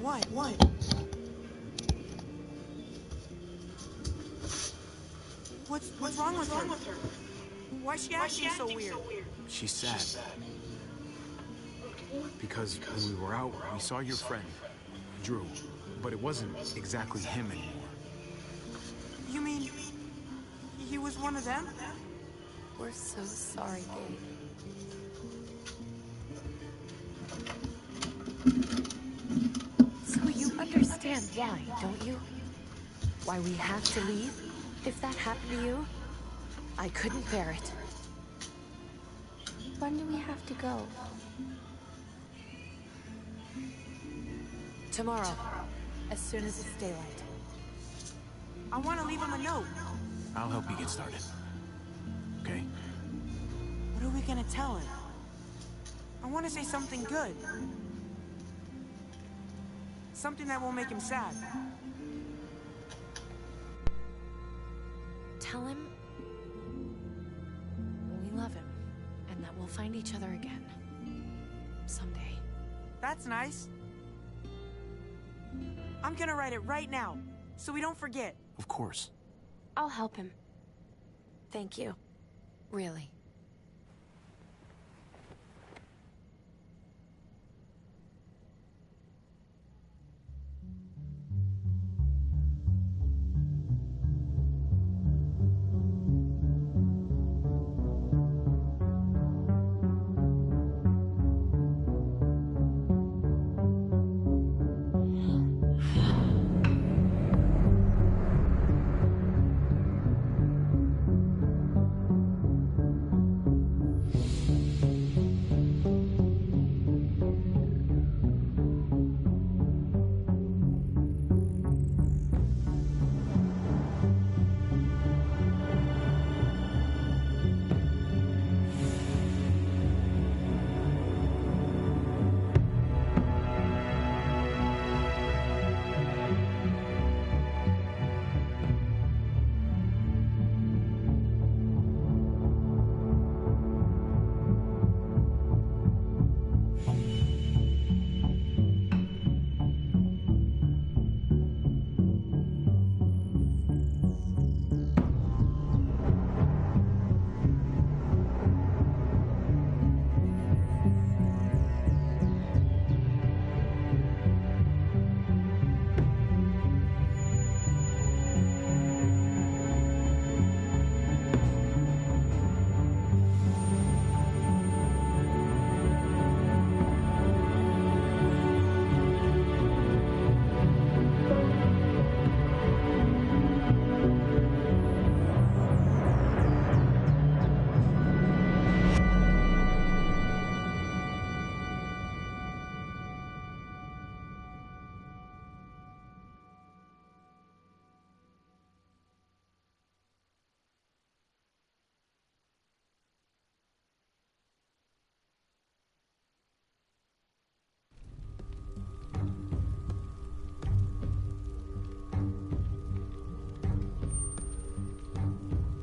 What? What's wrong with her? Why is she acting so weird? She's sad. Because when we were out, we saw your friend, Drew, but it wasn't exactly him anymore. You mean he was one of them? We're so sorry, Gabe. So you understand why, don't you? Why we have to leave? If that happened to you, I couldn't bear it. When do we have to go? Tomorrow, as soon as it's daylight. I want to leave him a note. I'll help you get started. Okay? What are we gonna tell him? I want to say something good. Something that won't make him sad. Tell him we love him and that we'll find each other again. Someday. That's nice. I'm gonna write it right now, so we don't forget. Of course. I'll help him. Thank you. Really.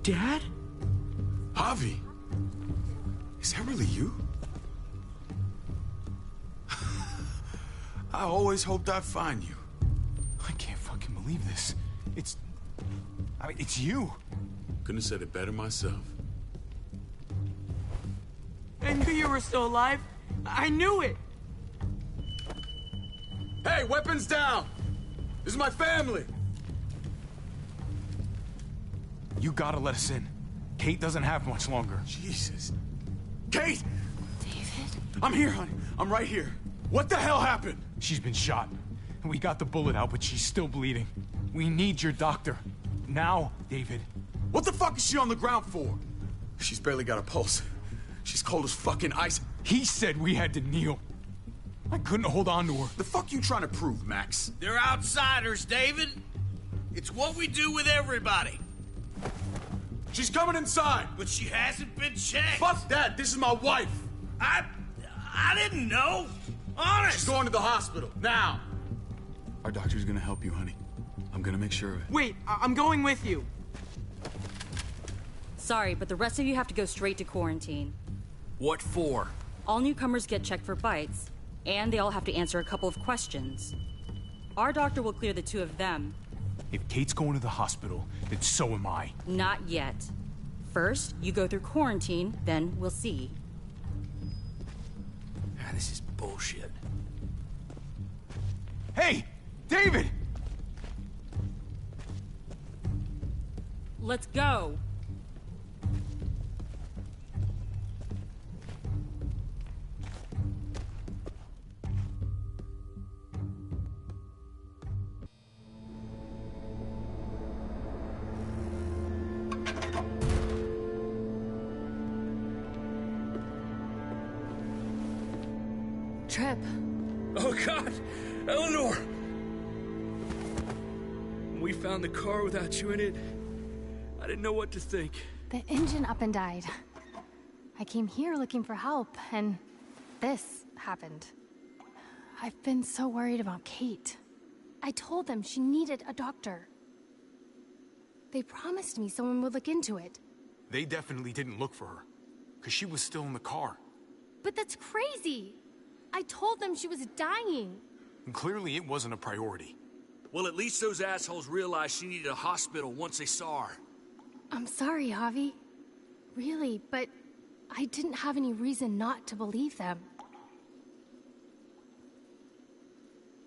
Dad? Javi! Is that really you? I always hoped I'd find you. I can't fucking believe this. It's you. Couldn't have said it better myself. I knew you were still alive. I knew it. Hey, weapons down! This is my family! You gotta let us in. Kate doesn't have much longer. Jesus. Kate! David? I'm here, honey. I'm right here. What the hell happened? She's been shot. We got the bullet out, but she's still bleeding. We need your doctor. Now, David. What the fuck is she on the ground for? She's barely got a pulse. She's cold as fucking ice. He said we had to kneel. I couldn't hold on to her. The fuck you trying to prove, Max? They're outsiders, David. It's what we do with everybody. She's coming inside. But she hasn't been checked. Fuck that. This is my wife. I didn't know. Honest. She's going to the hospital. Now. Our doctor's gonna help you, honey. I'm gonna make sure of it. Wait, I'm going with you. Sorry, but the rest of you have to go straight to quarantine. What for? All newcomers get checked for bites, and they all have to answer a couple of questions. Our doctor will clear the two of them. If Kate's going to the hospital, then so am I. Not yet. First, you go through quarantine, then we'll see. Ah, this is bullshit. Hey! David! Let's go. Trip. Oh, God! Eleanor! When we found the car without you in it, I didn't know what to think. The engine up and died. I came here looking for help, and this happened. I've been so worried about Kate. I told them she needed a doctor. They promised me someone would look into it. They definitely didn't look for her, because she was still in the car. But that's crazy! I told them she was dying. And clearly it wasn't a priority. Well, at least those assholes realized she needed a hospital once they saw her. I'm sorry, Javi. Really, but I didn't have any reason not to believe them.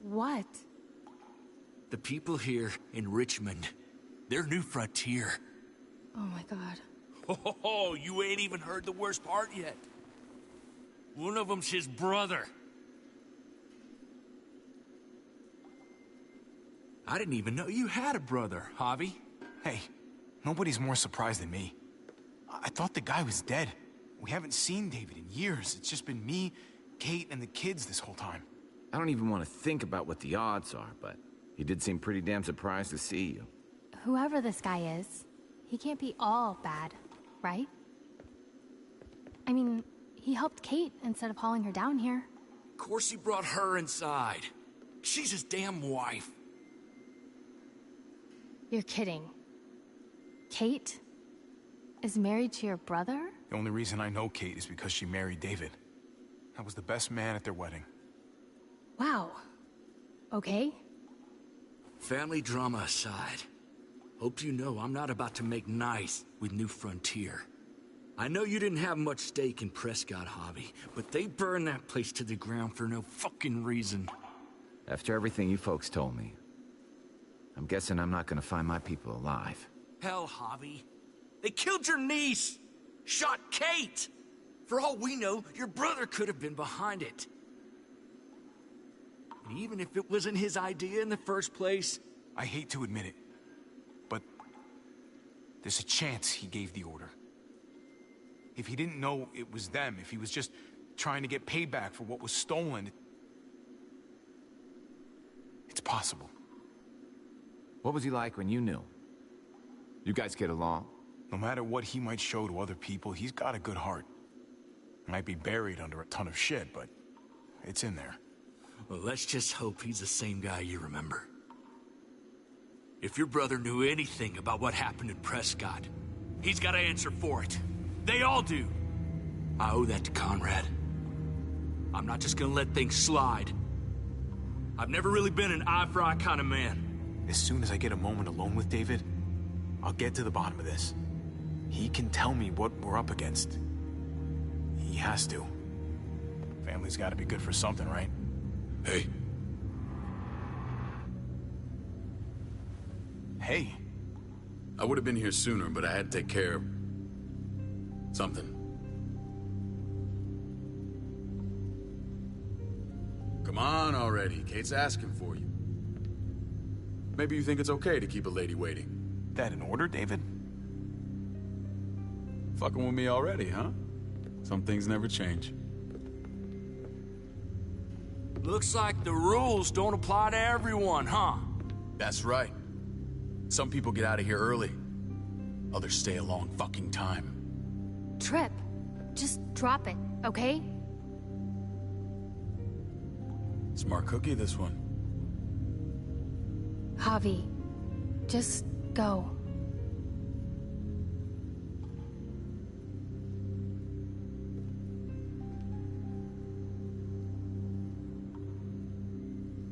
What? The people here in Richmond, their new frontier. Oh my God. Oh, you ain't even heard the worst part yet. One of them's his brother. I didn't even know you had a brother, Javi. Hey, nobody's more surprised than me. I thought the guy was dead. We haven't seen David in years. It's just been me, Kate, and the kids this whole time. I don't even want to think about what the odds are, but he did seem pretty damn surprised to see you. Whoever this guy is, he can't be all bad, right? I mean, he helped Kate instead of hauling her down here. Of course he brought her inside. She's his damn wife. You're kidding. Kate is married to your brother? The only reason I know Kate is because she married David. I was the best man at their wedding. Wow. Okay. Family drama aside, hope you know I'm not about to make nice with New Frontier. I know you didn't have much stake in Prescott, Javi, but they burned that place to the ground for no fucking reason. After everything you folks told me, I'm guessing I'm not gonna find my people alive. Hell, Javi. They killed your niece! Shot Kate! For all we know, your brother could have been behind it. And even if it wasn't his idea in the first place... I hate to admit it, but there's a chance he gave the order. If he didn't know it was them, if he was just trying to get payback for what was stolen, it's possible. What was he like when you knew? You guys get along? No matter what he might show to other people, he's got a good heart. Might be buried under a ton of shit, but it's in there. Well, let's just hope he's the same guy you remember. If your brother knew anything about what happened in Prescott, he's got to answer for it. They all do. I owe that to Conrad. I'm not just gonna let things slide. I've never really been an eye-for-eye kind of man. As soon as I get a moment alone with David, I'll get to the bottom of this. He can tell me what we're up against. He has to. Family's gotta be good for something, right? Hey. Hey. I would have been here sooner, but I had to take care of something. Come on already. Kate's asking for you. Maybe you think it's okay to keep a lady waiting. That in order, David? Fucking with me already, huh? Some things never change. Looks like the rules don't apply to everyone, huh? That's right. Some people get out of here early. Others stay a long fucking time. Trip, just drop it, okay? Smart cookie, this one. Javi, just go.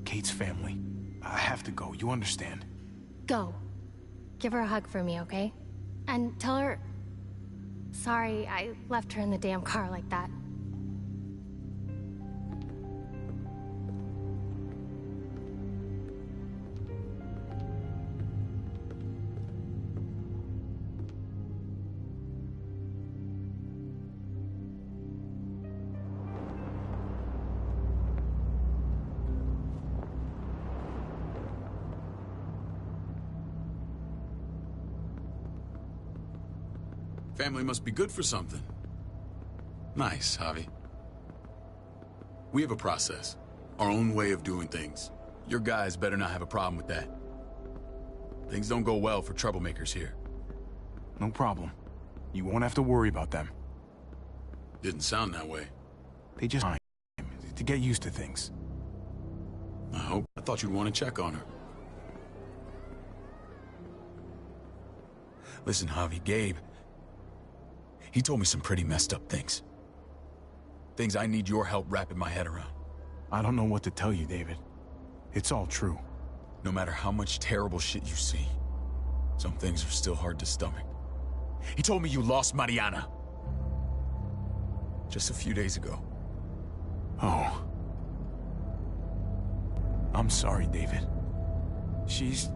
Kate's family. I have to go, you understand? Go. Give her a hug for me, okay? And tell her... Sorry, I left her in the damn car like that. Family must be good for something. Nice, Javi. We have a process. Our own way of doing things. Your guys better not have a problem with that. Things don't go well for troublemakers here. No problem. You won't have to worry about them. Didn't sound that way. They just time to get used to things. I hope. I thought you'd want to check on her. Listen, Javi, Gabe... He told me some pretty messed up things. Things I need your help wrapping my head around. I don't know what to tell you, David. It's all true. No matter how much terrible shit you see, some things are still hard to stomach. He told me you lost Mariana. Just a few days ago. Oh. I'm sorry, David. She's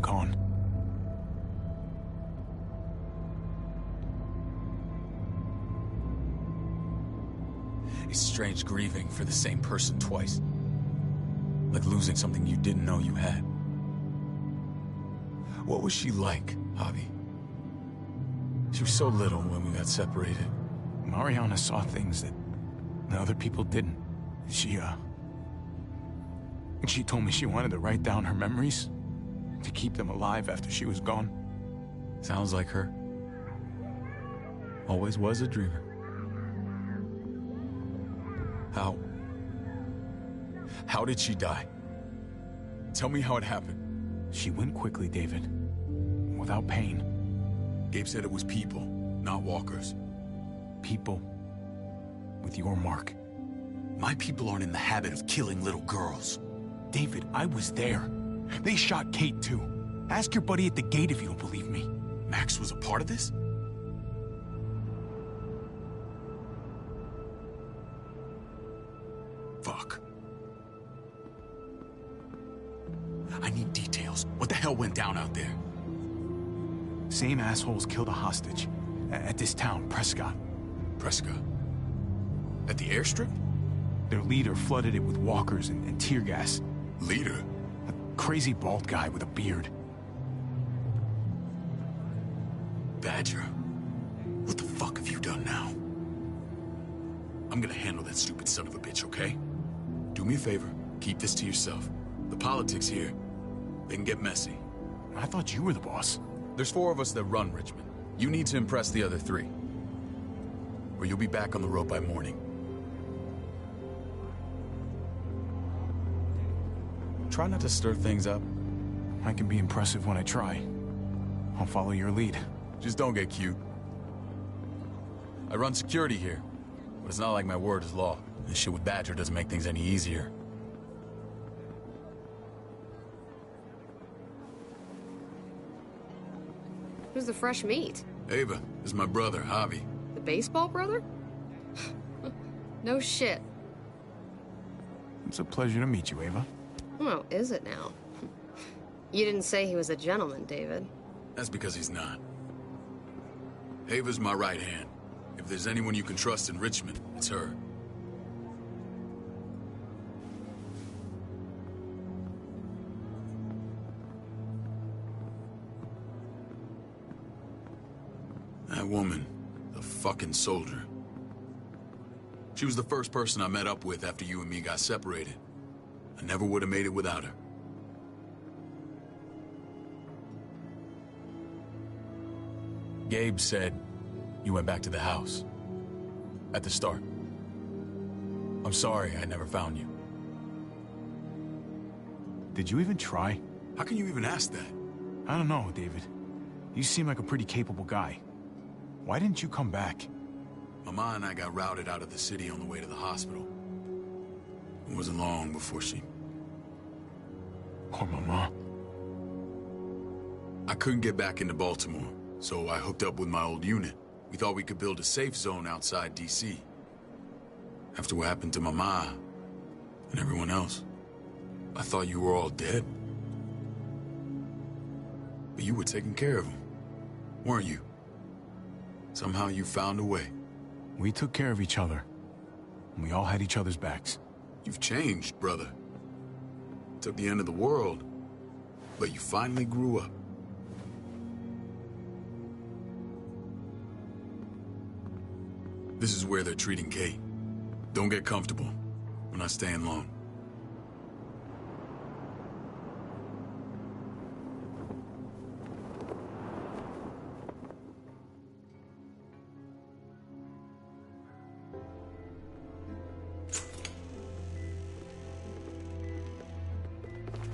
gone. It's strange grieving for the same person twice. Like losing something you didn't know you had. What was she like, Javi? She was so little when we got separated. Mariana saw things that other people didn't. She told me she wanted to write down her memories to keep them alive after she was gone. Sounds like her. Always was a dreamer. How did she die? Tell me how it happened. She went quickly, David. Without pain. Gabe said it was people, not walkers. People with your mark. My people aren't in the habit of killing little girls. David, I was there. They shot Kate too. Ask your buddy at the gate if you don't believe me. Max was a part of this? Fuck. I need details. What the hell went down out there? Same assholes killed a hostage. At this town, Prescott. Prescott? At the airstrip? Their leader flooded it with walkers and tear gas. Leader? A crazy bald guy with a beard. Badger, what the fuck have you done now? I'm gonna handle that stupid son of a bitch, okay? Do me a favor, keep this to yourself. The politics here, they can get messy. I thought you were the boss. There's 4 of us that run Richmond. You need to impress the other 3. Or you'll be back on the road by morning. Try not to stir things up. I can be impressive when I try. I'll follow your lead. Just don't get cute. I run security here, but it's not like my word is law. This shit with Badger doesn't make things any easier. Who's the fresh meat? Ava, this is my brother, Javi. The baseball brother? No shit. It's a pleasure to meet you, Ava. Well, is it now? You didn't say he was a gentleman, David. That's because he's not. Ava's my right hand. If there's anyone you can trust in Richmond, it's her. That woman, the fucking soldier. She was the first person I met up with after you and me got separated. I never would have made it without her. Gabe said you went back to the house. At the start. I'm sorry I never found you. Did you even try? How can you even ask that? I don't know, David. You seem like a pretty capable guy. Why didn't you come back? Mama and I got routed out of the city on the way to the hospital. It wasn't long before she Or Mama. I couldn't get back into Baltimore, so I hooked up with my old unit. We thought we could build a safe zone outside D.C. After what happened to Mama and everyone else, I thought you were all dead. But you were taking care of them, weren't you? Somehow you found a way. We took care of each other. And we all had each other's backs. You've changed, brother. Took the end of the world, but you finally grew up. This is where they're treating Kate. Don't get comfortable. We're not staying long.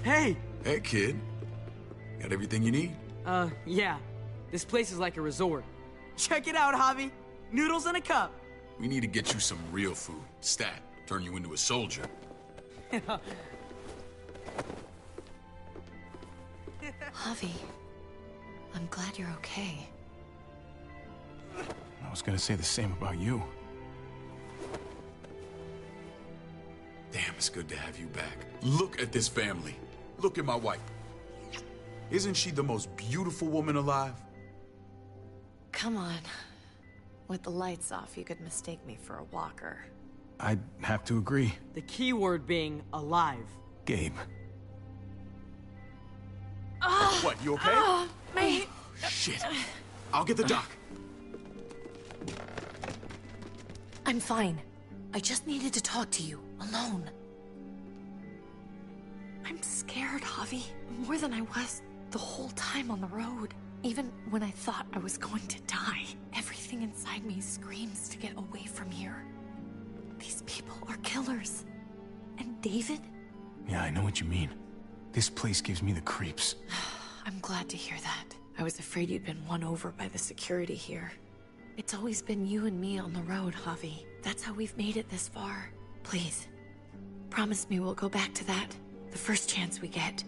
Hey! Hey, kid. Got everything you need? Yeah. This place is like a resort. Check it out, Javi. Noodles in a cup. We need to get you some real food. Stat. Turn you into a soldier. Javi, I'm glad you're okay. I was gonna say the same about you. Damn, it's good to have you back. Look at this family. Look at my wife. Isn't she the most beautiful woman alive? Come on. With the lights off, you could mistake me for a walker. I'd have to agree. The key word being alive. Gabe. What, you okay? Mate. Shit. I'll get the doc. I'm fine. I just needed to talk to you, alone. I'm scared, Javi. More than I was the whole time on the road. Even when I thought I was going to die, everything inside me screams to get away from here. These people are killers. And David? Yeah, I know what you mean. This place gives me the creeps. I'm glad to hear that. I was afraid you'd been won over by the security here. It's always been you and me on the road, Javi. That's how we've made it this far. Please, promise me we'll go back to that the first chance we get.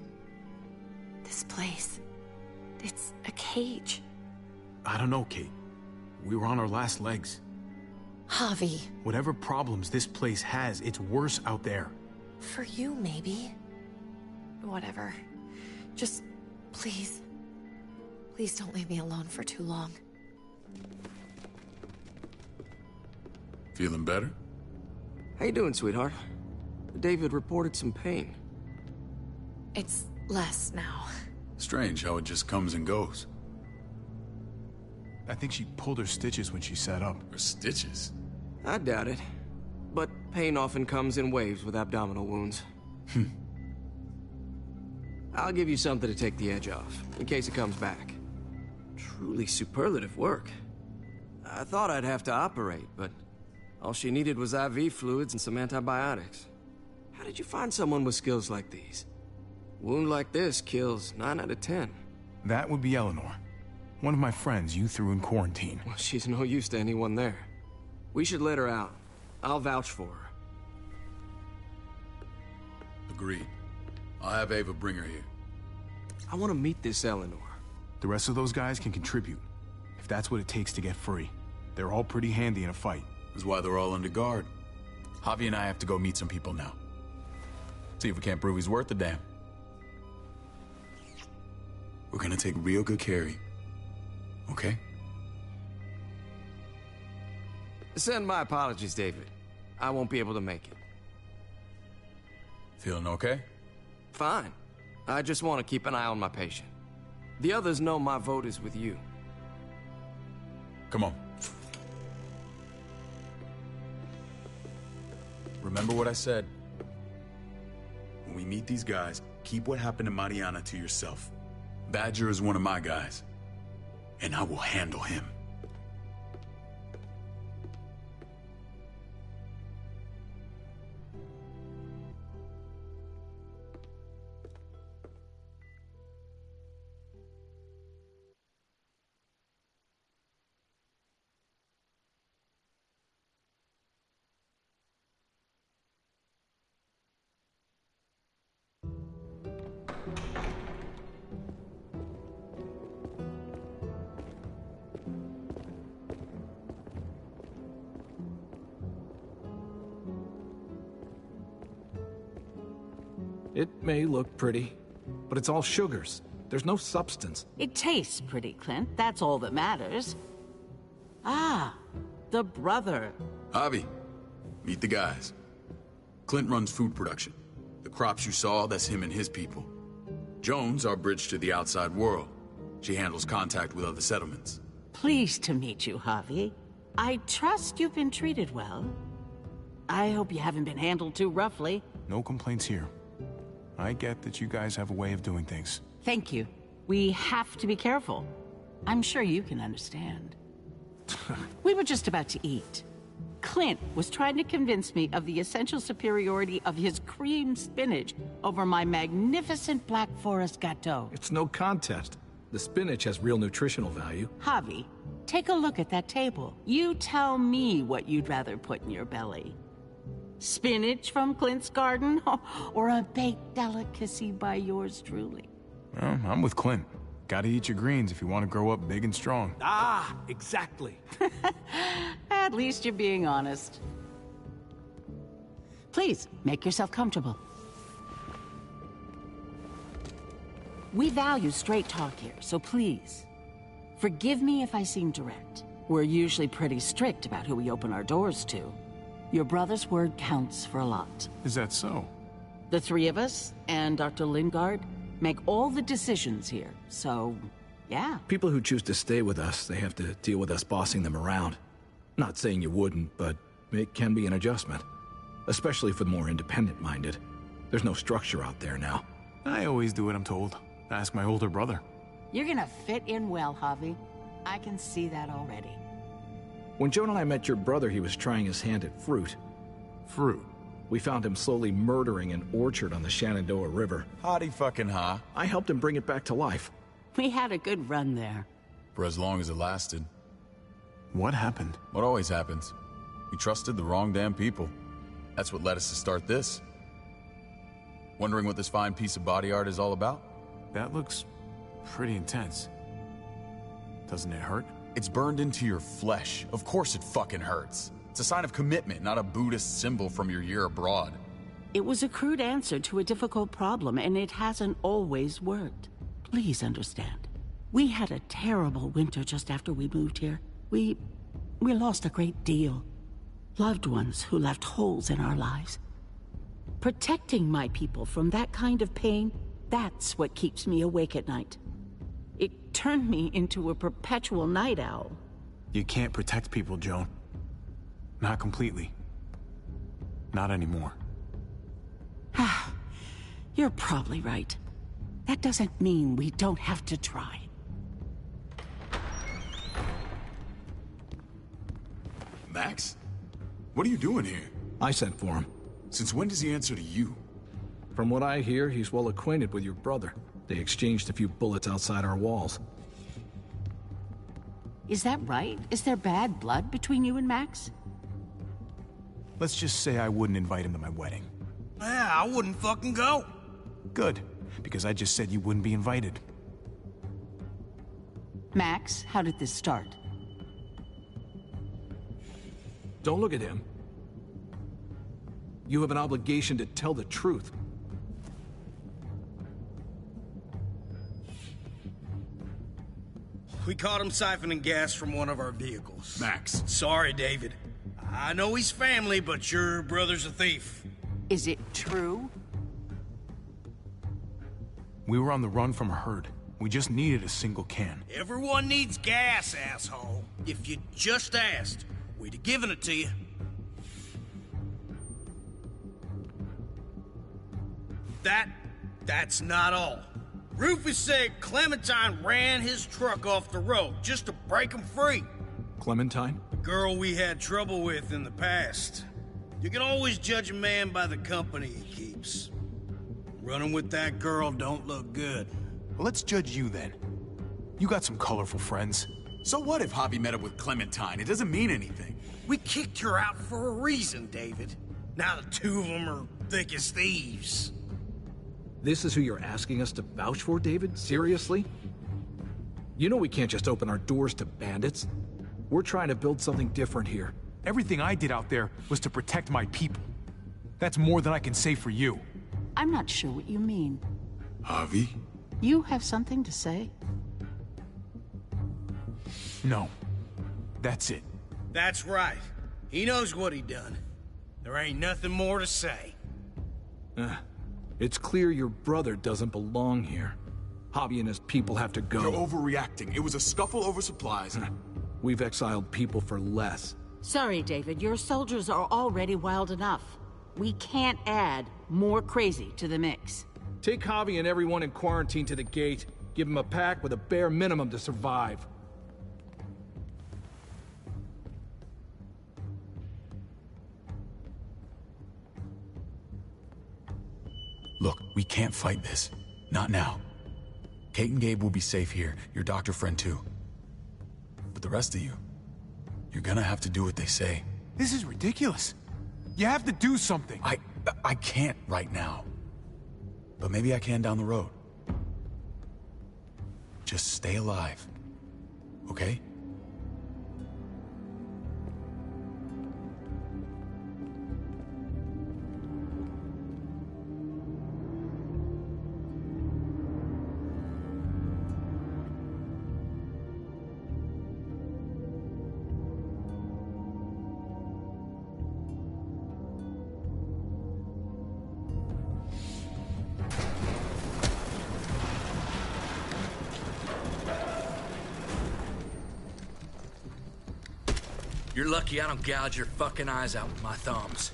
This place, it's a cage. I don't know, Kate. We were on our last legs. Javi. Whatever problems this place has, it's worse out there. For you, maybe. Whatever. Just, please. Please don't leave me alone for too long. Feeling better? How you doing, sweetheart? David reported some pain. It's less now. Strange how it just comes and goes. I think she pulled her stitches when she sat up. Her stitches? I doubt it. But pain often comes in waves with abdominal wounds. I'll give you something to take the edge off, in case it comes back. Truly superlative work. I thought I'd have to operate, but all she needed was IV fluids and some antibiotics. How did you find someone with skills like these? A wound like this kills 9 out of 10. That would be Eleanor. One of my friends you threw in quarantine. Well, she's no use to anyone there. We should let her out. I'll vouch for her. Agreed. I'll have Ava bring her here. I want to meet this Eleanor. The rest of those guys can contribute, if that's what it takes to get free. They're all pretty handy in a fight. That's why they're all under guard. Javi and I have to go meet some people now. See if we can't prove he's worth the damn. We're gonna take real good care of you. Okay? Send my apologies, David. I won't be able to make it. Feeling okay? Fine. I just want to keep an eye on my patient. The others know my vote is with you. Come on. Remember what I said. When we meet these guys, keep what happened to Mariana to yourself. Badger is one of my guys, and I will handle him. It may look pretty, but it's all sugars. There's no substance. It tastes pretty, Clint. That's all that matters. Ah, the brother. Javi, meet the guys. Clint runs food production. The crops you saw, that's him and his people. Jones, our bridge to the outside world. She handles contact with other settlements. Pleased to meet you, Javi. I trust you've been treated well. I hope you haven't been handled too roughly. No complaints here. I get that you guys have a way of doing things. Thank you. We have to be careful. I'm sure you can understand. We were just about to eat. Clint was trying to convince me of the essential superiority of his cream spinach over my magnificent Black Forest gâteau. It's no contest. The spinach has real nutritional value. Javi, take a look at that table. You tell me what you'd rather put in your belly. Spinach from Clint's garden, or a baked delicacy by yours truly? Well, I'm with Clint. Gotta eat your greens if you want to grow up big and strong. Ah, exactly. At least you're being honest. Please, make yourself comfortable. We value straight talk here, so please, forgive me if I seem direct. We're usually pretty strict about who we open our doors to. Your brother's word counts for a lot. Is that so? The three of us, and Dr. Lingard, make all the decisions here, so, yeah. People who choose to stay with us, they have to deal with us bossing them around. Not saying you wouldn't, but it can be an adjustment. Especially for the more independent-minded. There's no structure out there now. I always do what I'm told. Ask my older brother. You're gonna fit in well, Javi. I can see that already. When Joan and I met your brother, he was trying his hand at fruit. Fruit? We found him slowly murdering an orchard on the Shenandoah River. Howdy fucking ha. I helped him bring it back to life. We had a good run there. For as long as it lasted. What happened? What always happens. We trusted the wrong damn people. That's what led us to start this. Wondering what this fine piece of body art is all about? That looks pretty intense. Doesn't it hurt? It's burned into your flesh. Of course it fucking hurts. It's a sign of commitment, not a Buddhist symbol from your year abroad. It was a crude answer to a difficult problem, and it hasn't always worked. Please understand. We had a terrible winter just after we moved here. We lost a great deal. Loved ones who left holes in our lives. Protecting my people from that kind of pain, that's what keeps me awake at night. It turned me into a perpetual night owl. You can't protect people, Joan. Not completely. Not anymore. You're probably right. That doesn't mean we don't have to try. Max? What are you doing here? I sent for him. Since when does he answer to you? From what I hear, he's well acquainted with your brother. They exchanged a few bullets outside our walls. Is that right? Is there bad blood between you and Max? Let's just say I wouldn't invite him to my wedding. Yeah, I wouldn't fucking go. Good, because I just said you wouldn't be invited. Max, how did this start? Don't look at him. You have an obligation to tell the truth. We caught him siphoning gas from one of our vehicles. Max. Sorry, David. I know he's family, but your brother's a thief. Is it true? We were on the run from a herd. We just needed a single can. Everyone needs gas, asshole. If you just asked, we'd have given it to you. That's not all. Rufus said Clementine ran his truck off the road just to break him free. Clementine? The girl we had trouble with in the past. You can always judge a man by the company he keeps. Running with that girl don't look good. Well, let's judge you then. You got some colorful friends. So what if Javi met up with Clementine? It doesn't mean anything. We kicked her out for a reason, David. Now the two of them are thick as thieves. This is who you're asking us to vouch for, David? Seriously? You know we can't just open our doors to bandits. We're trying to build something different here. Everything I did out there was to protect my people. That's more than I can say for you. I'm not sure what you mean. Javi? You have something to say? No. That's it. That's right. He knows what he done. There ain't nothing more to say. It's clear your brother doesn't belong here. Javi and his people have to go. You're overreacting. It was a scuffle over supplies. We've exiled people for less. Sorry, David. Your soldiers are already wild enough. We can't add more crazy to the mix. Take Javi and everyone in quarantine to the gate. Give them a pack with a bare minimum to survive. Look, we can't fight this. Not now. Kate and Gabe will be safe here. Your doctor friend too. But the rest of you, you're gonna have to do what they say. This is ridiculous. You have to do something. I can't right now. But maybe I can down the road. Just stay alive. Okay? You're lucky I don't gouge your fucking eyes out with my thumbs.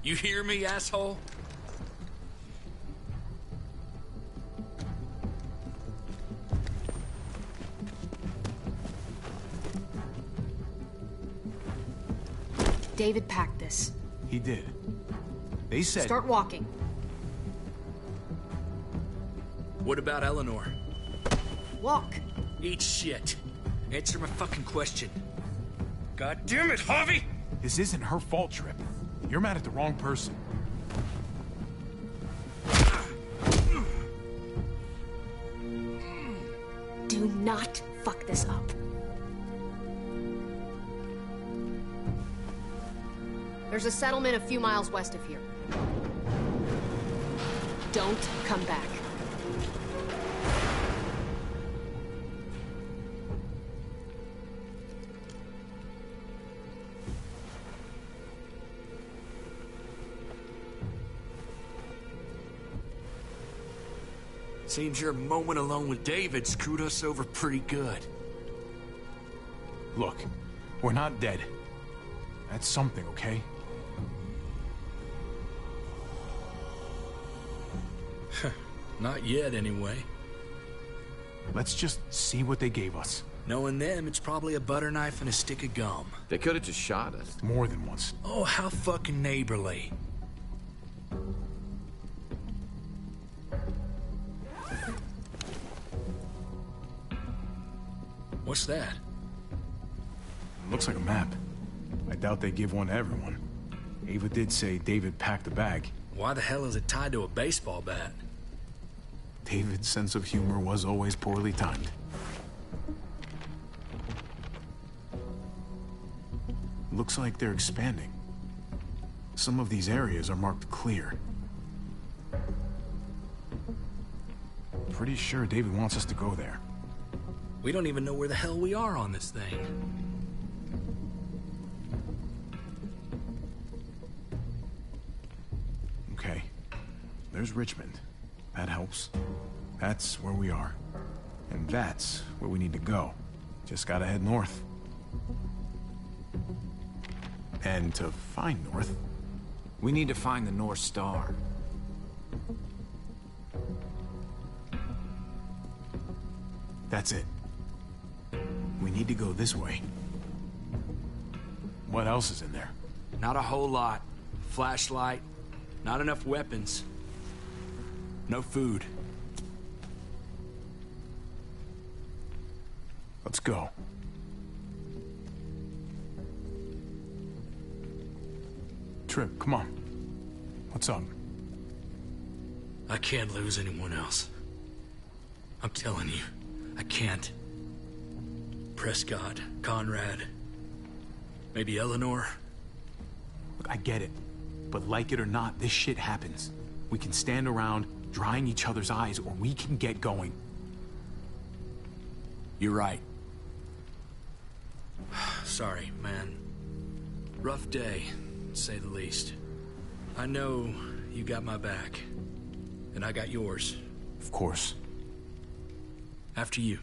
You hear me, asshole? David packed this. He did. They said... Start walking. What about Eleanor? Walk. Eat shit. Answer my fucking question. God damn it, Javi! This isn't her fault, Trip. You're mad at the wrong person. Do not fuck this up. There's a settlement a few miles west of here. Don't come back. Seems your moment alone with David screwed us over pretty good. Look, we're not dead. That's something, okay? Not yet, anyway. Let's just see what they gave us. Knowing them, it's probably a butter knife and a stick of gum. They could have just shot us. More than once. Oh, how fucking neighborly. What's that? Looks like a map. I doubt they give one to everyone. Ava did say David packed the bag. Why the hell is it tied to a baseball bat? David's sense of humor was always poorly timed. Looks like they're expanding. Some of these areas are marked clear. Pretty sure David wants us to go there. We don't even know where the hell we are on this thing. Okay. There's Richmond. That helps. That's where we are. And that's where we need to go. Just gotta head north. And to find north... We need to find the North Star. That's it. We need to go this way. What else is in there? Not a whole lot. Flashlight. Not enough weapons. No food. Let's go. Trip, come on. What's up? I can't lose anyone else. I'm telling you, I can't. Prescott, Conrad, maybe Eleanor. Look, I get it. But like it or not, this shit happens. We can stand around, drying each other's eyes, or we can get going. You're right. Sorry, man. Rough day, to say the least. I know you got my back, and I got yours. Of course. After you.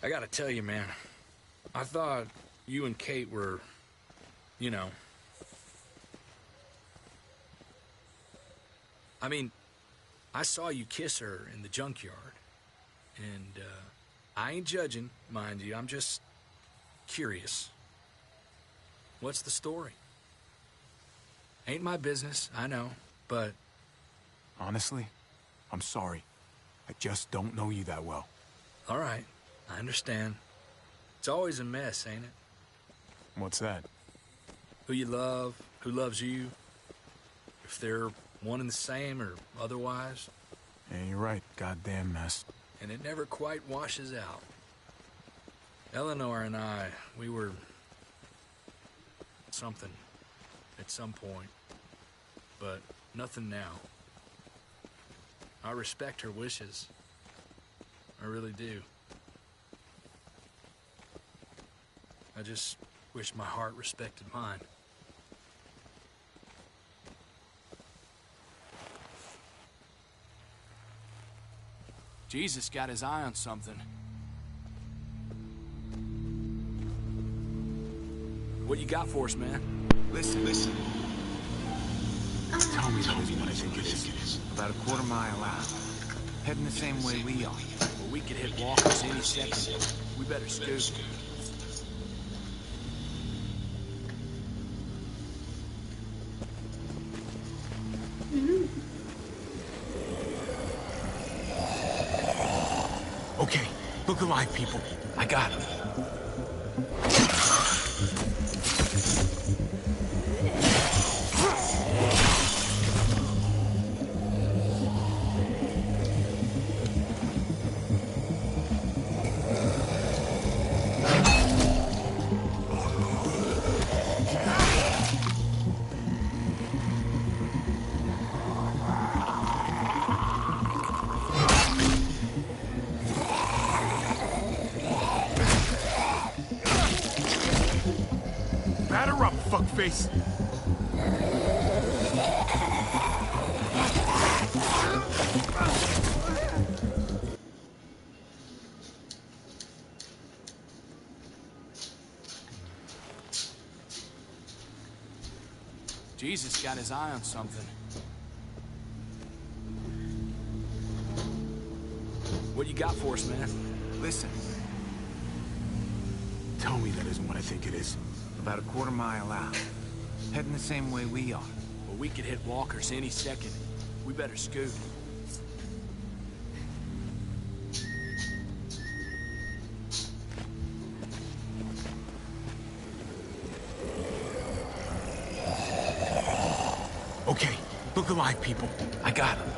I gotta tell you, man, I thought you and Kate were, you know... I mean, I saw you kiss her in the junkyard, and, I ain't judging, mind you, I'm just curious. What's the story? Ain't my business, I know, but... Honestly, I'm sorry. I just don't know you that well. All right. I understand. It's always a mess, ain't it? What's that? Who you love, who loves you, if they're one and the same or otherwise. Yeah, you're right. Goddamn mess. And it never quite washes out. Eleanor and I, we were... something at some point. But nothing now. I respect her wishes. I really do. I just wish my heart respected mine. Jesus got his eye on something. What you got for us, man? Listen. Tell me what I think it is. About a quarter mile out. Heading the same way we are. Well, we could hit walkers any second. We better scoot. Okay, look alive, people. I got him. Batter up, fuckface! Jesus got his eye on something. What you got for us, man? Listen. Tell me that isn't what I think it is. About a quarter mile out. Heading the same way we are. Well, we could hit walkers any second. We better scoot. Okay, look alive, people. I got him.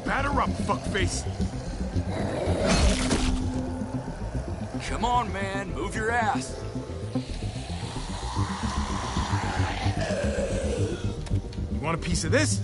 Batter up, fuckface! Come on, man. Move your ass. You want a piece of this?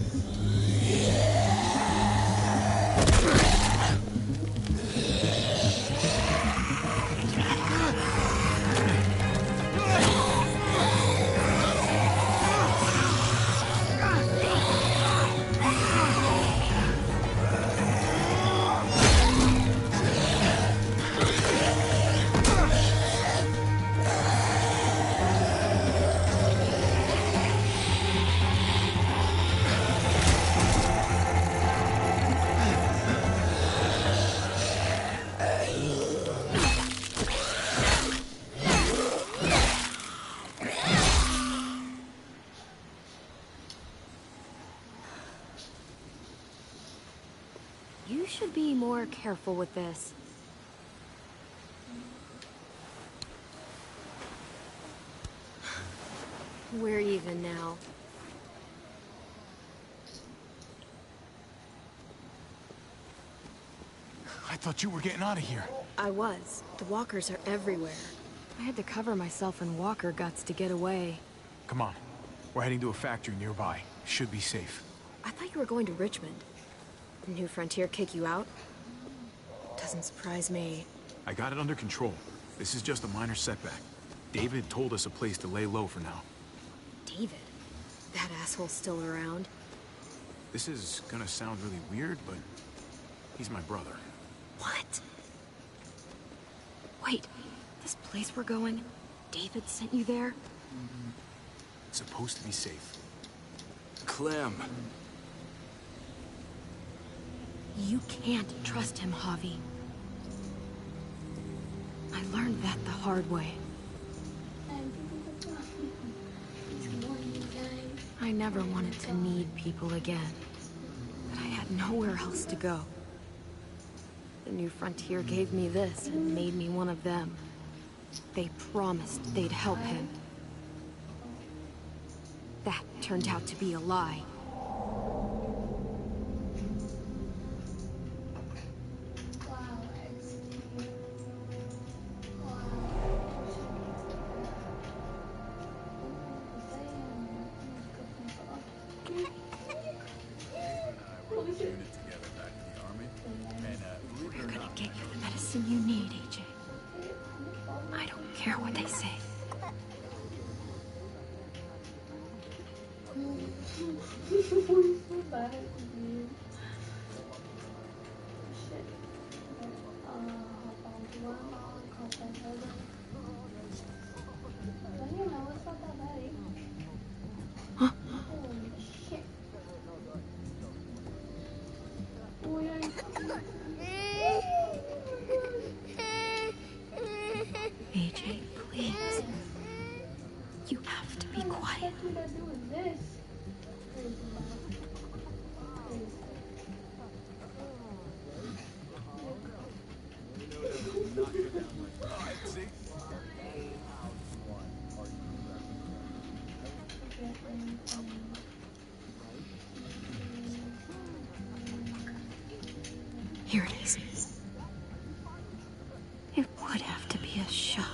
be more careful with this. We're even now. I thought you were getting out of here. I was. The walkers are everywhere. I had to cover myself in walker guts to get away. Come on. We're heading to a factory nearby. Should be safe. I thought you were going to Richmond. Did New Frontier kick you out? Doesn't surprise me. I got it under control. This is just a minor setback. David told us a place to lay low for now. David? That asshole's still around? This is gonna sound really weird, but he's my brother. What? Wait, this place we're going, David sent you there? It's supposed to be safe. Clem. You can't trust him, Javi. I learned that the hard way. I never wanted to need people again, but I had nowhere else to go. The New Frontier gave me this and made me one of them. They promised they'd help him. That turned out to be a lie. We're gonna get you the medicine you need, AJ. I don't care what they say. Huh? AJ, please. You have to be quiet. Here it is. It would have to be a shot.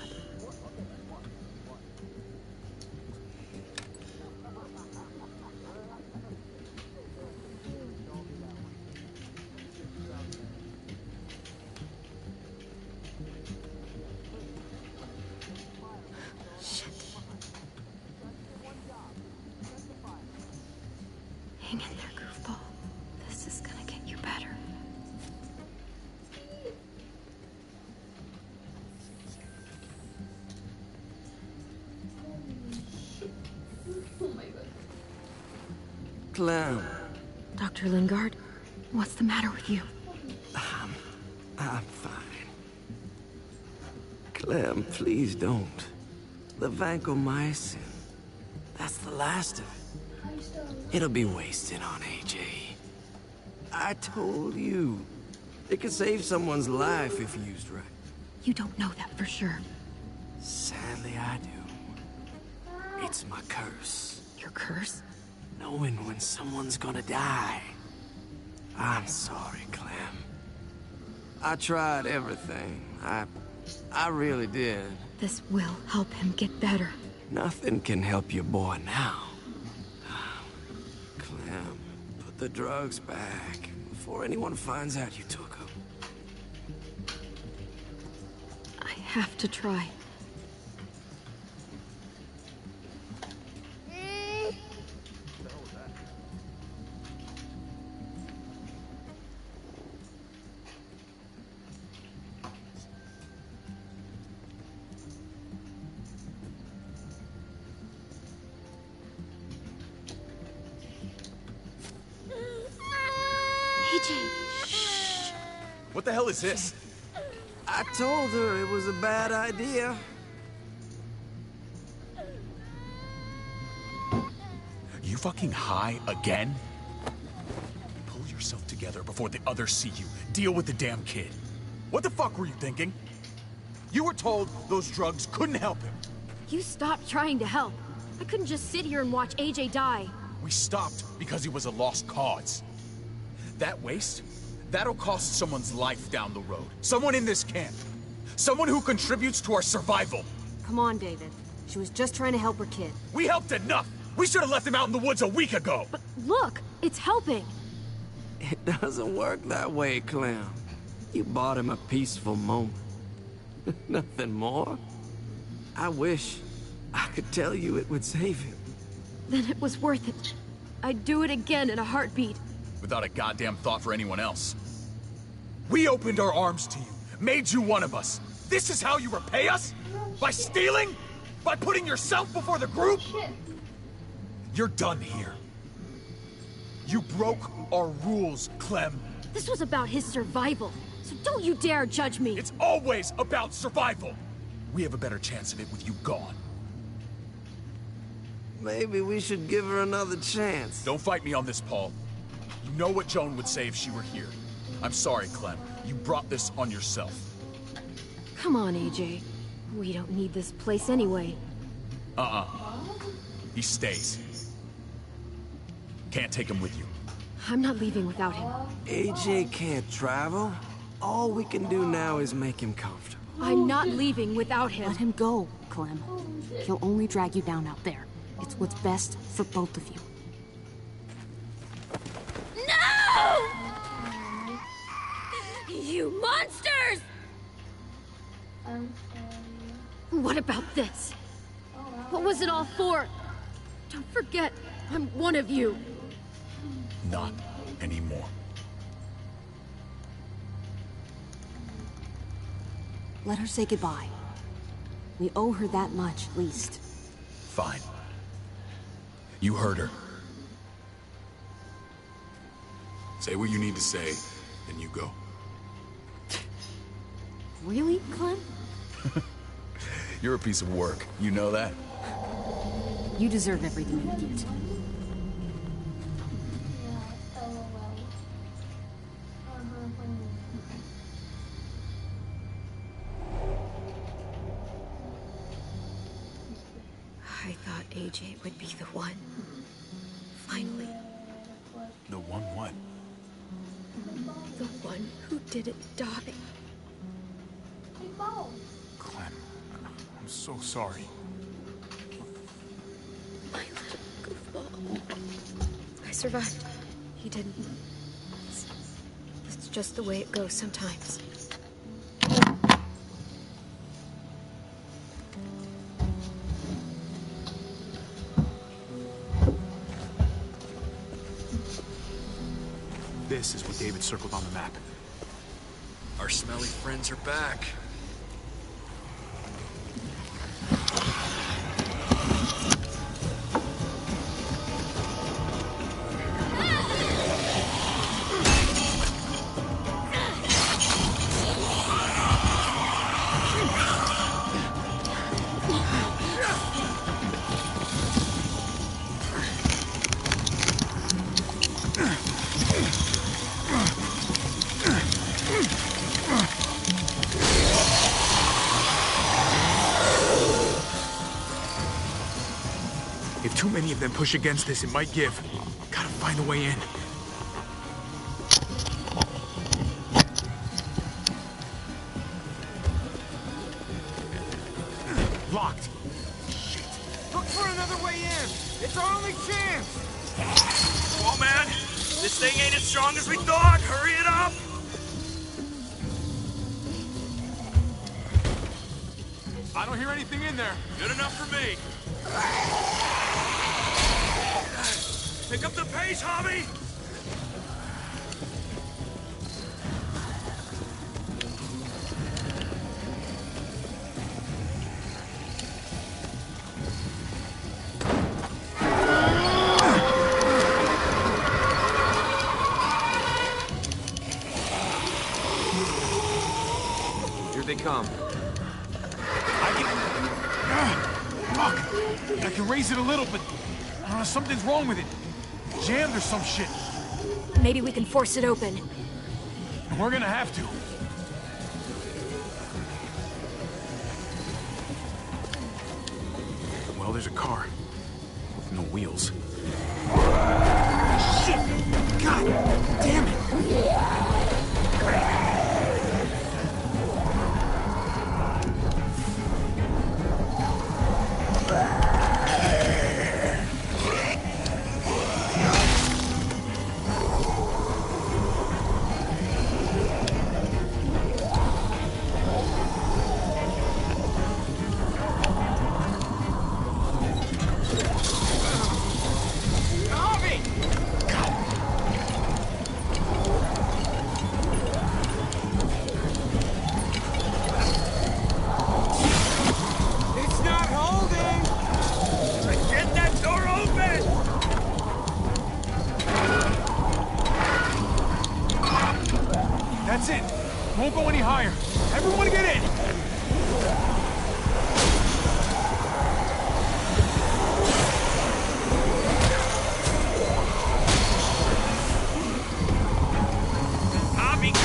Shit. Hang in there, goofball. This is gonna get you better. Clem. Dr. Lingard, what's the matter with you? I'm fine. Clem, please don't. The vancomycin. That's the last of it. It'll be wasted on AJ. I told you. It could save someone's life if used right. You don't know that for sure. Sadly, I do. It's my curse. Your curse? Knowing when someone's gonna die. I'm sorry, Clem. I tried everything. I really did. This will help him get better. Nothing can help your boy now. Clem, put the drugs back before anyone finds out you took them. I have to try. What the hell is this? I told her it was a bad idea. You fucking high again? Pull yourself together. together before the others see you. Deal with the damn kid. What the fuck were you thinking? You were told those drugs couldn't help him. You stopped trying to help. I couldn't just sit here and watch AJ die. We stopped because he was a lost cause. That waste, that'll cost someone's life down the road. Someone in this camp. Someone who contributes to our survival. Come on, David. She was just trying to help her kid. We helped enough! We should have left him out in the woods a week ago! But look, it's helping. It doesn't work that way, Clem. You bought him a peaceful moment. Nothing more. I wish I could tell you it would save him. Then it was worth it. I'd do it again in a heartbeat. Without a goddamn thought for anyone else. We opened our arms to you, made you one of us. This is how you repay us? By stealing? By putting yourself before the group? You're done here. You broke our rules, Clem. This was about his survival, so don't you dare judge me. It's always about survival. We have a better chance of it with you gone. Maybe we should give her another chance. Don't fight me on this, Paul. You know what Joan would say if she were here. I'm sorry, Clem. You brought this on yourself. Come on, AJ. We don't need this place anyway. He stays. Can't take him with you. I'm not leaving without him. AJ can't travel. All we can do now is make him comfortable. I'm not leaving without him. Let him go, Clem. He'll only drag you down out there. It's what's best for both of you. No! You monsters! What about this? What was it all for? Don't forget, I'm one of you. Not anymore. Let her say goodbye. We owe her that much, at least. Fine. You heard her. Say what you need to say, then you go. Really, Clem? You're a piece of work. You know that? You deserve everything you get. I thought AJ would be the one. Finally. The one what? The one who didn't die. Clem, I'm so sorry. My little goofball. I survived. He didn't. It's just the way it goes sometimes. This is what David circled on the map. Our smelly friends are back. If too many of them push against this, it might give. Gotta find a way in. Locked. Shit! Look for another way in! It's our only chance! Come on, man! This thing ain't as strong as we thought! Hurry it up! I don't hear anything in there. Good enough for me. Pick up the pace, Hobby! Here they come. Fuck! I can raise it a little, but something's wrong with it. Jammed or some shit. Maybe we can force it open. We're gonna have to. Well, there's a car with no wheels. Shit! God damn it! That's it. Won't go any higher. Everyone get in. Hobby, go!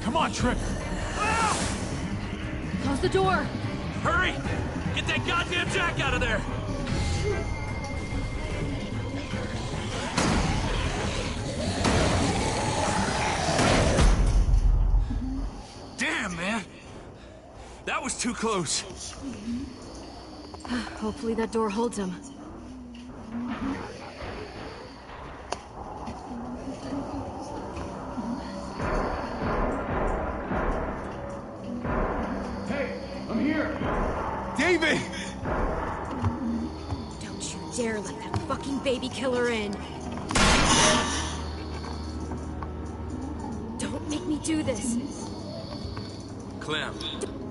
Come on, Trip. Close the door. Hurry! Get that goddamn Jack out of there! Damn, man! That was too close. Hopefully that door holds him. David! Don't you dare let that fucking baby killer in. Don't make me do this. Clem.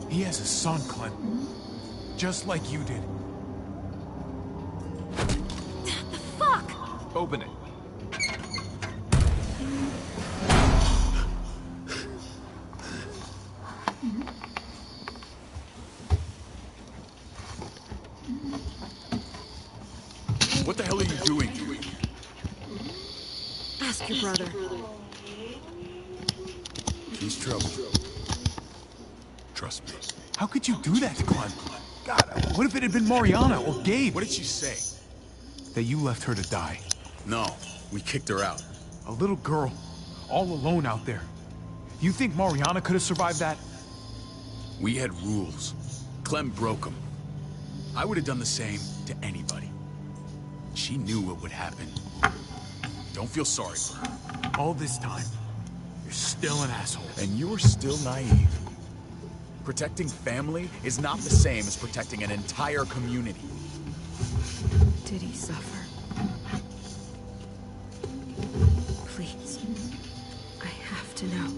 He has a son, Clem. Just like you did. The fuck? Open it. What the hell are you doing? Ask your brother. He's trouble. Trust me. How could you do that to Clem? God, what if it had been Mariana or Gabe? What did she say? That you left her to die. No, we kicked her out. A little girl, all alone out there. You think Mariana could have survived that? We had rules. Clem broke them. I would have done the same to anybody. She knew what would happen. Don't feel sorry for her. All this time, you're still an asshole. And you're still naive. Protecting family is not the same as protecting an entire community. Did he suffer? Please. I have to know.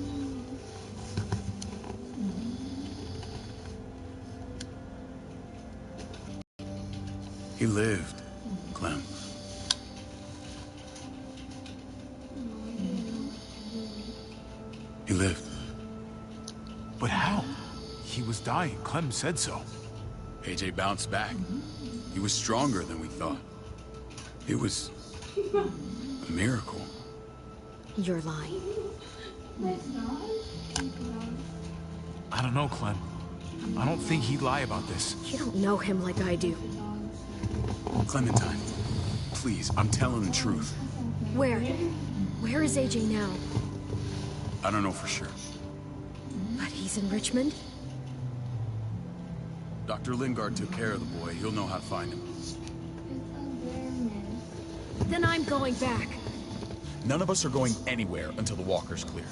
He lived, Clem. He lived. But how? He was dying. Clem said so. AJ bounced back. He was stronger than we thought. It was a miracle. You're lying. I don't know, Clem. I don't think he'd lie about this. You don't know him like I do. Clementine, please, I'm telling the truth. Where? Where is AJ now? I don't know for sure. But he's in Richmond? Dr. Lingard took care of the boy. He'll know how to find him. Then I'm going back. None of us are going anywhere until the walker's clear.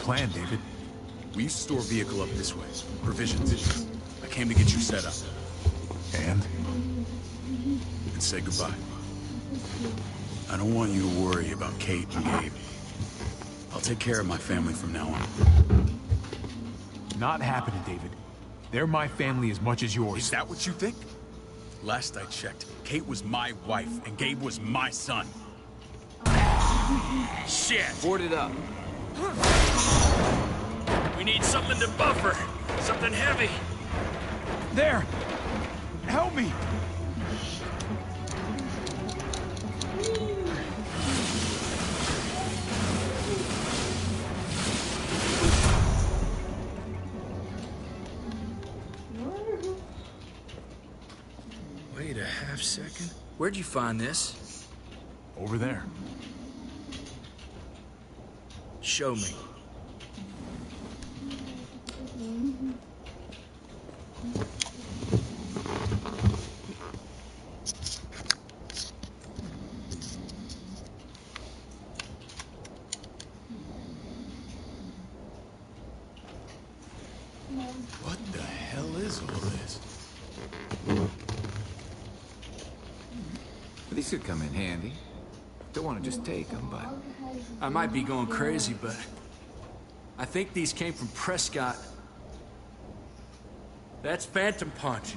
plan, David? We used to store a vehicle up this way. Provisions. I came to get you set up. And say goodbye. I don't want you to worry about Kate and Gabe. I'll take care of my family from now on. Not happening, David. They're my family as much as yours. Is that what you think? Last I checked, Kate was my wife and Gabe was my son. Shit! Board it up. We need something to buffer. Something heavy. There! Help me! Wait a half second. Where'd you find this? Over there. Show me. What the hell is all this? These could come in handy. Don't want to just take them, but... I might be going crazy, but... I think these came from Prescott. That's Phantom Punch.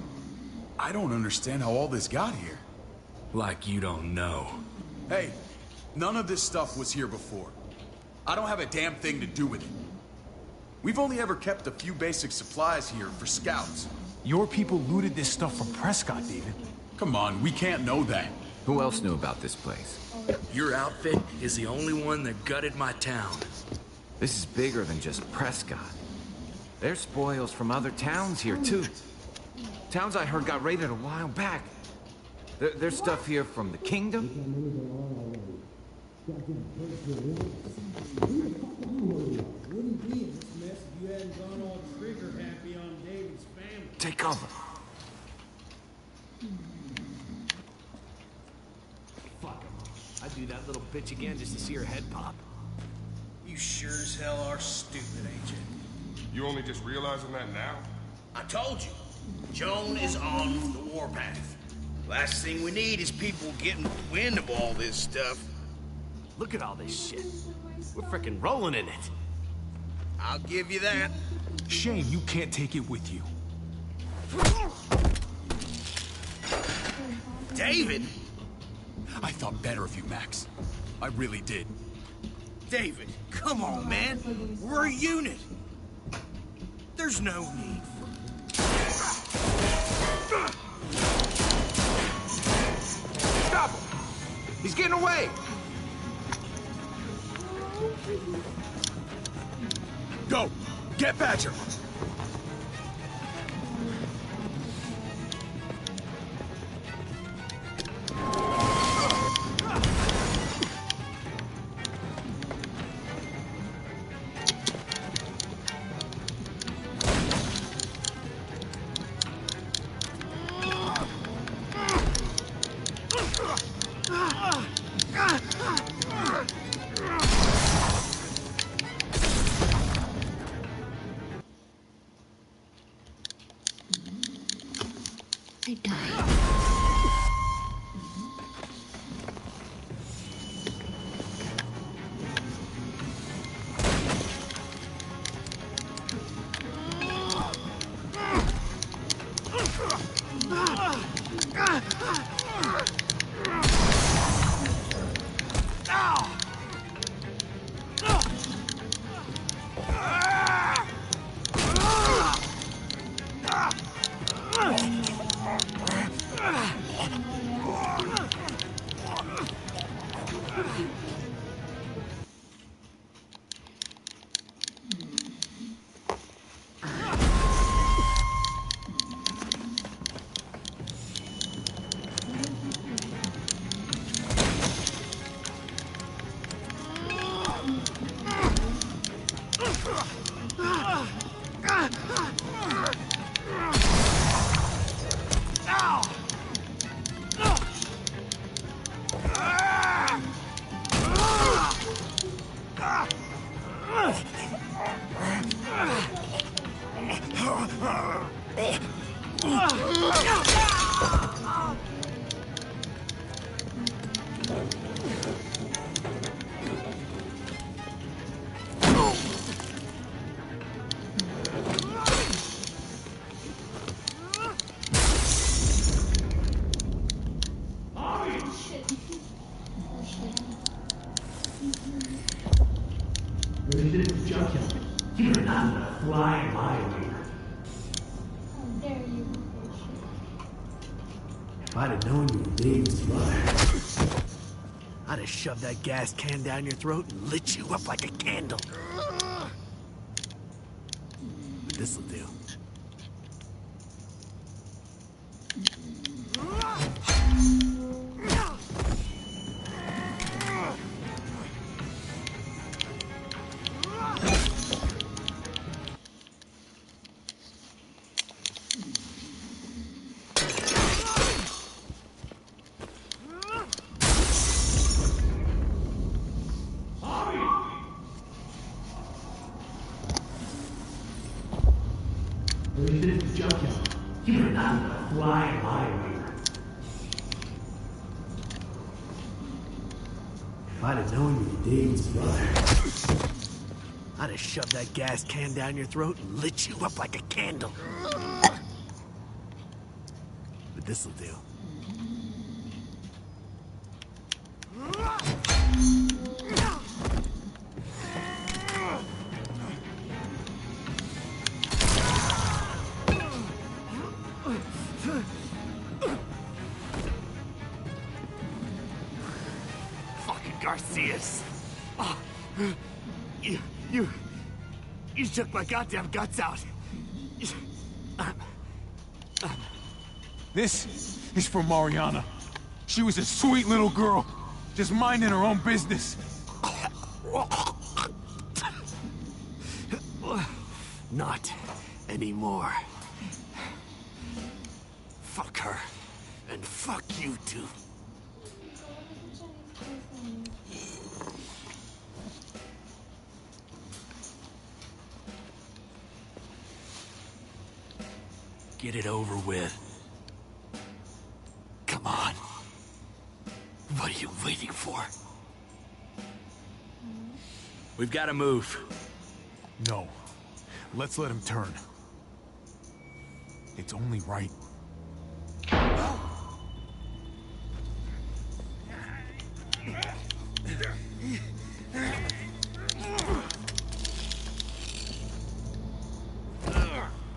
I don't understand how all this got here. Like you don't know. Hey, none of this stuff was here before. I don't have a damn thing to do with it. We've only ever kept a few basic supplies here for scouts. Your people looted this stuff from Prescott, David. Come on, we can't know that. Who else knew about this place? Your outfit is the only one that gutted my town. This is bigger than just Prescott. There's spoils from other towns here, too. Towns I heard got raided a while back. There's stuff here from the kingdom. Take cover. Fuck him. I'd do that little bitch again just to see her head pop. You sure as hell are stupid, ain't you? You only just realizing that now? I told you. Joan is on the warpath. Last thing we need is people getting wind of all this stuff. Look at all this shit. We're frickin' rolling in it. I'll give you that. Shame you can't take it with you. David? I thought better of you, Max. I really did. David, come on, man. We're a unit. There's no need for... Stop him! He's getting away! Go! Get Badger! You're not gonna fly my way. If I'd have known you were David's brother, I'd have shoved that gas can down your throat and lit you up like a candle. But this'll do. You're not gonna fly my way. If I'd have known you were David's brother, I'd have shoved that gas can down your throat and lit you up like a candle. But this'll do. Garcias. Oh, you took my goddamn guts out. This is for Mariana. She was a sweet little girl, just minding her own business. Not anymore. Fuck her, and fuck you too. Get it over with. Come on. What are you waiting for? We've got to move. No. Let's let him turn. It's only right.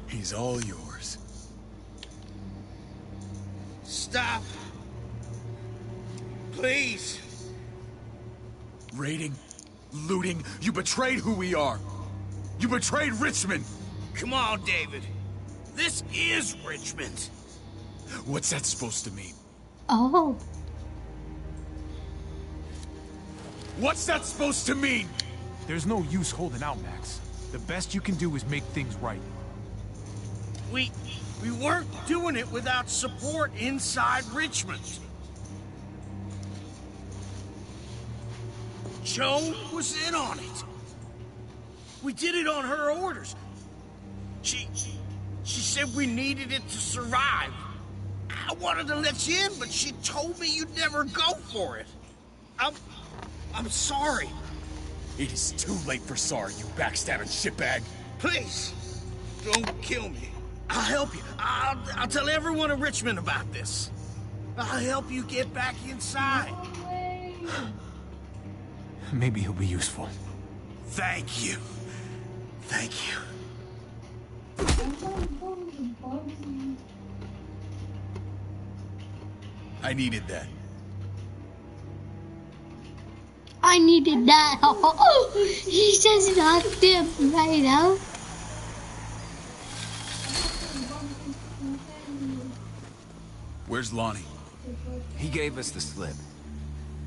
He's all yours. Stop. Please. Raiding, looting, you betrayed who we are. You betrayed Richmond. Come on, David. This is Richmond. What's that supposed to mean? Oh. What's that supposed to mean? There's no use holding out, Max. The best you can do is make things right. We weren't doing it without support inside Richmond. Joan was in on it. We did it on her orders. She said we needed it to survive. I wanted to let you in, but she told me you'd never go for it. I'm sorry. It is too late for sorry, you backstabbing shitbag. Please, don't kill me. I'll help you. I'll tell everyone in Richmond about this. I'll help you get back inside. Maybe he'll be useful. Thank you. Thank you. I needed that. I needed that. He just knocked him right out. Where's Lonnie? He gave us the slip.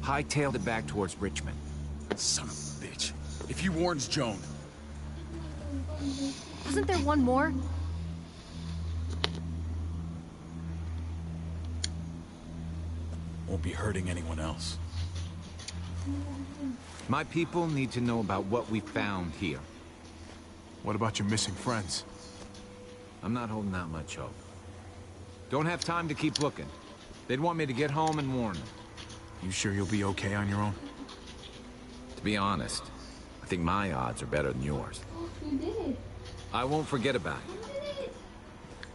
Hightailed it back towards Richmond. Son of a bitch. If he warns Joan... Wasn't there one more? Won't be hurting anyone else. My people need to know about what we found here. What about your missing friends? I'm not holding out much hope. Don't have time to keep looking. They'd want me to get home and warn them. You sure you'll be okay on your own? To be honest, I think my odds are better than yours. You did it. I won't forget about it.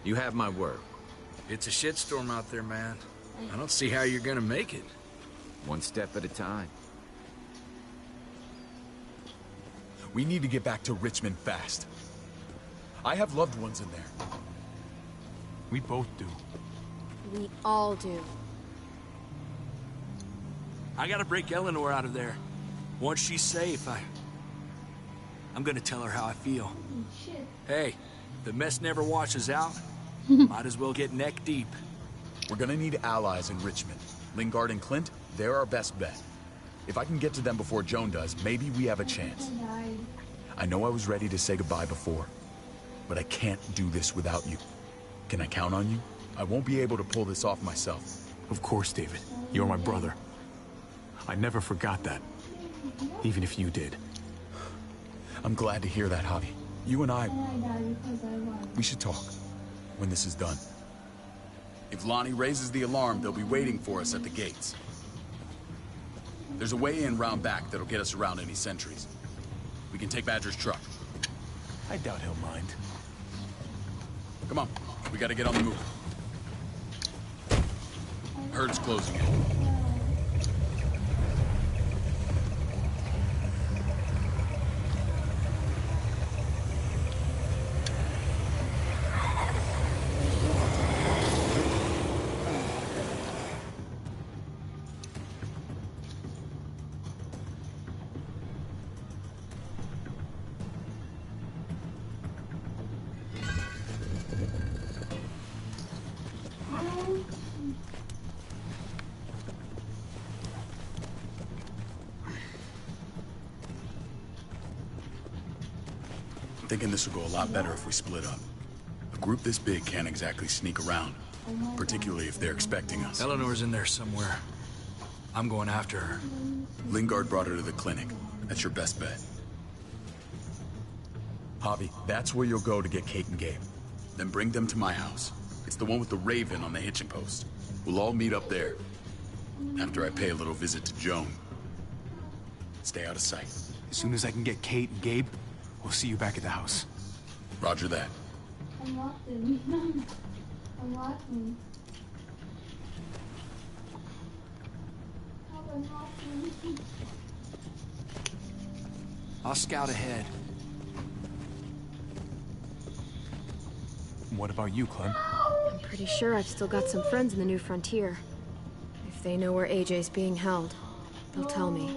You have my word. It's a shitstorm out there, man. I don't see how you're gonna make it. One step at a time. We need to get back to Richmond fast. I have loved ones in there. We both do. We all do. I gotta break Eleanor out of there. Once she's safe, I'm gonna tell her how I feel. Hey, the mess never washes out. Might as well get neck deep. We're gonna need allies in Richmond. Lingard and Clint, they're our best bet. If I can get to them before Joan does, maybe we have a chance. I know I was ready to say goodbye before, but I can't do this without you. Can I count on you? I won't be able to pull this off myself. Of course, David. You're my brother. I never forgot that. Even if you did. I'm glad to hear that, Javi. You and I, we should talk when this is done. If Lonnie raises the alarm, they'll be waiting for us at the gates. There's a way in round back that'll get us around any sentries. We can take Badger's truck. I doubt he'll mind. Come on, we gotta get on the move. Herd's closing in. Thinking this will go a lot better if we split up. A group this big can't exactly sneak around, particularly if they're expecting us. Eleanor's in there somewhere. I'm going after her. Lingard brought her to the clinic. That's your best bet. Javi, that's where you'll go to get Kate and Gabe. Then bring them to my house. It's the one with the Raven on the hitching post. We'll all meet up there. After I pay a little visit to Joan. Stay out of sight. As soon as I can get Kate and Gabe, we'll see you back at the house. Roger that. I'm watching. I'm watching. I'll scout ahead. What about you, Clem? I'm pretty sure I've still got some friends in the New Frontier. If they know where AJ's being held, they'll tell me.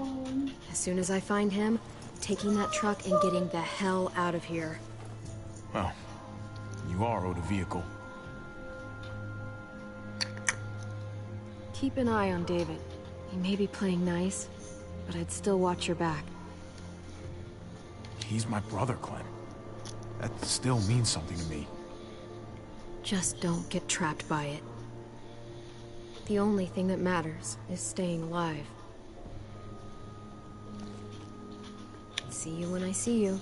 As soon as I find him, taking that truck and getting the hell out of here. Well, you are owed a vehicle. Keep an eye on David. He may be playing nice, but I'd still watch your back. He's my brother, Clem. That still means something to me. Just don't get trapped by it. The only thing that matters is staying alive. See you when I see you.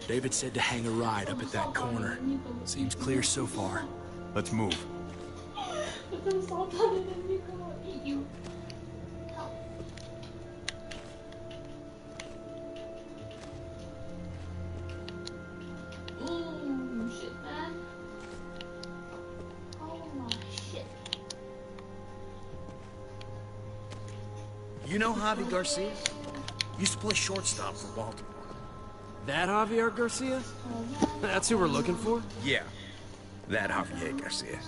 David said to hang a ride up at that corner. Seems clear so far. Let's move. You know Javi Garcia? Used to play shortstop for Baltimore. That Javier Garcia? That's who we're looking for? Yeah, that Javier Garcia.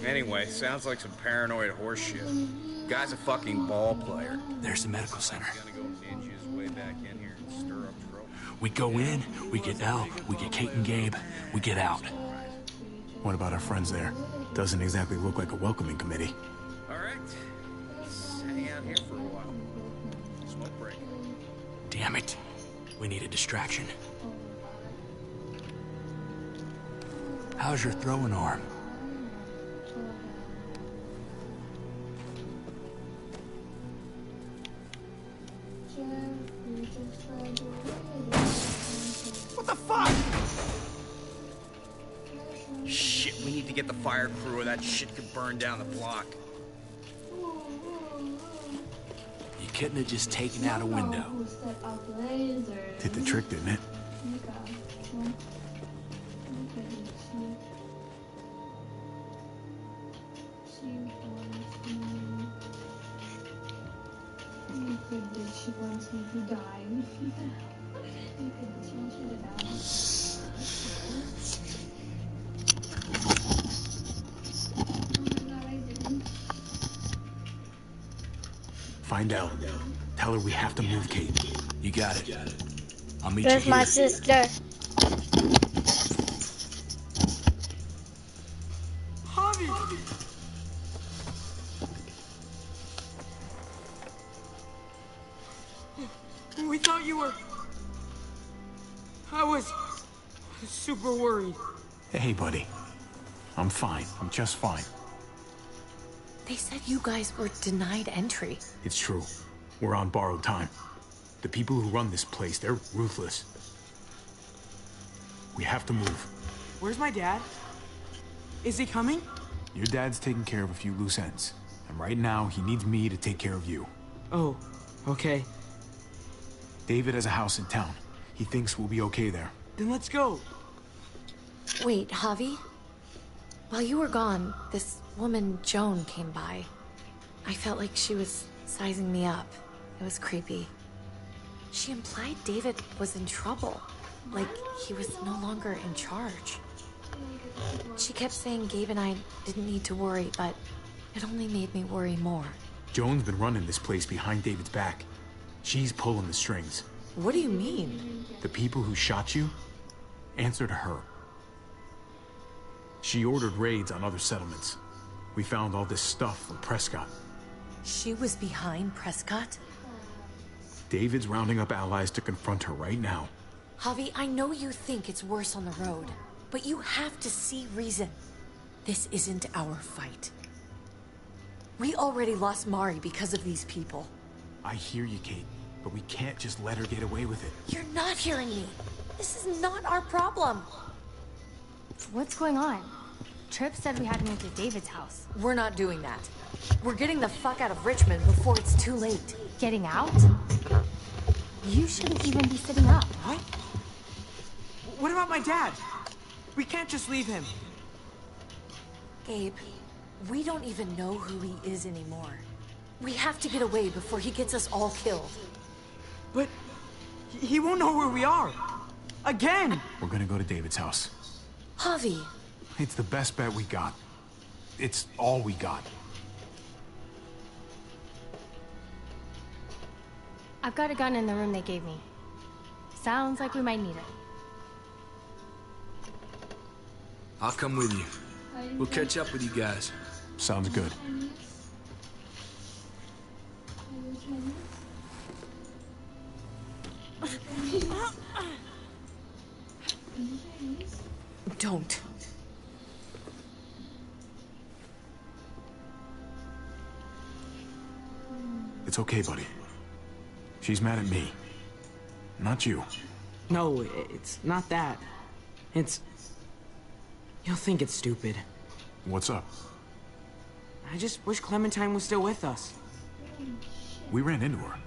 Anyway, sounds like some paranoid horseshit. Guy's a fucking ball player. There's the medical center. Gonna go ninja his way back in here and stir up trouble. We go in, we get Elle, we get Kate and Gabe, we get out. What about our friends there? Doesn't exactly look like a welcoming committee. All right, let's hang out here for a while. Smoke break. Damn it. We need a distraction. How's your throwing arm? What the fuck? Shit, we need to get the fire crew or that shit could burn down the block. You couldn't have just taken out a window. Did the trick, didn't it? she wants me to die. You could change it about. Find out. Tell her we have to move Kate. You got it. I'll meet Where's you here. my sister? Javi! We thought you were... I was super worried. Hey, buddy. I'm fine. I'm just fine. They said you guys were denied entry. It's true. We're on borrowed time. The people who run this place, they're ruthless. We have to move. Where's my dad? Is he coming? Your dad's taking care of a few loose ends. And right now, he needs me to take care of you. Oh, okay. David has a house in town. He thinks we'll be okay there. Then let's go. Wait, Javi? While you were gone, this woman, Joan, came by. I felt like she was sizing me up. It was creepy. She implied David was in trouble. Like he was no longer in charge. She kept saying Gabe and I didn't need to worry, but it only made me worry more. Joan's been running this place behind David's back. She's pulling the strings. What do you mean? The people who shot you answer to her. She ordered raids on other settlements. We found all this stuff from Prescott. She was behind Prescott? David's rounding up allies to confront her right now. Javi, I know you think it's worse on the road, but you have to see reason. This isn't our fight. We already lost Mari because of these people. I hear you, Kate, but we can't just let her get away with it. You're not hearing me. This is not our problem. What's going on? Tripp said we had to move to David's house. We're not doing that. We're getting the fuck out of Richmond before it's too late. Getting out? You shouldn't even be sitting up. What? What about my dad? We can't just leave him. Gabe, we don't even know who he is anymore. We have to get away before he gets us all killed. But he won't know where we are. Again! We're gonna go to David's house. Javi. It's the best bet we got. It's all we got. I've got a gun in the room they gave me. Sounds like we might need it. I'll come with you. We'll catch up with you guys. Sounds good. Don't. It's okay, buddy. She's mad at me. Not you. No, it's not that. It's... You'll think it's stupid. What's up? I just wish Clementine was still with us. We ran into her.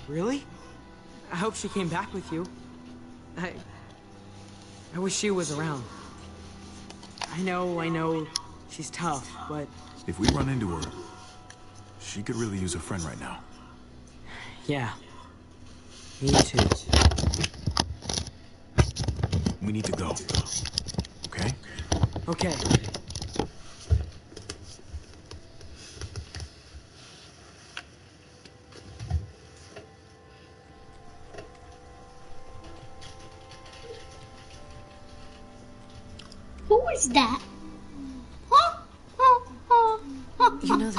Really? I hope she came back with you. I wish she was around. I know, she's tough, but... If we run into her, she could really use a friend right now. Yeah. Me too. We need to go. Okay? Okay. Who is that? You know